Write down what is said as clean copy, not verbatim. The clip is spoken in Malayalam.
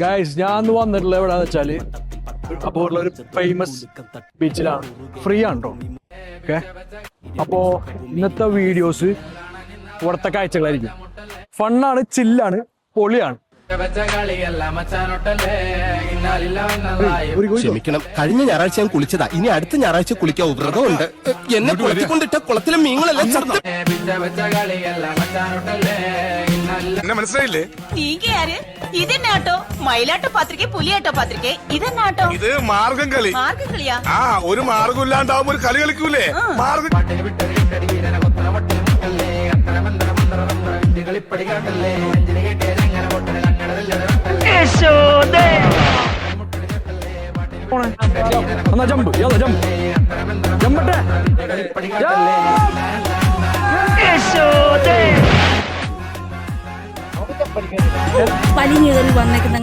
ഗൈസ് ഞാൻ അന്ന് വന്നിട്ടുള്ള എവിടെയാന്ന് വെച്ചാല് അപ്പോ ഉള്ള ഒരു ഫേമസ് ബീച്ചിലാണ്. ഫ്രീ ആണ് കേട്ടോ. ഓക്കെ, അപ്പോ ഇന്നത്തെ വീഡിയോസ് ഇവിടുത്തെ കാഴ്ചകളായിരിക്കും. ഫണ്ണാണ്, ചില്ലാണ്, പൊളിയാണ്. ക്ഷമിക്കണം, കഴിഞ്ഞ ഞായറാഴ്ച ഞാൻ കുളിച്ചതാ. ഇനി അടുത്ത ഞായറാഴ്ച കുളിക്കാൻ വ്രതമുണ്ട്. എന്നെ കുളിക്കൊണ്ടിട്ട കുളത്തിലെ മീങ്ങളെല്ലാം മനസ്സിലായില്ലേ? ഇതെന്നാട്ടോ മയിലാട്ടോ പാത്രിക, പുലിയാട്ടോ പാത്രിക, ഇതെന്നാട്ടോ? ഇത് മാർഗം കളി. മാർഗം കളിയാ? ആ, ഒരു മാർഗം ഇല്ലാണ്ടാവുമ്പോ ഒരു കളി കളിക്കൂലേ മാർഗം. എന്നാ ജമ്പ്, ജമ്പ്, ജമ്പട്ടെ. വലിഞ്ഞു കയറി വന്നേക്കുന്ന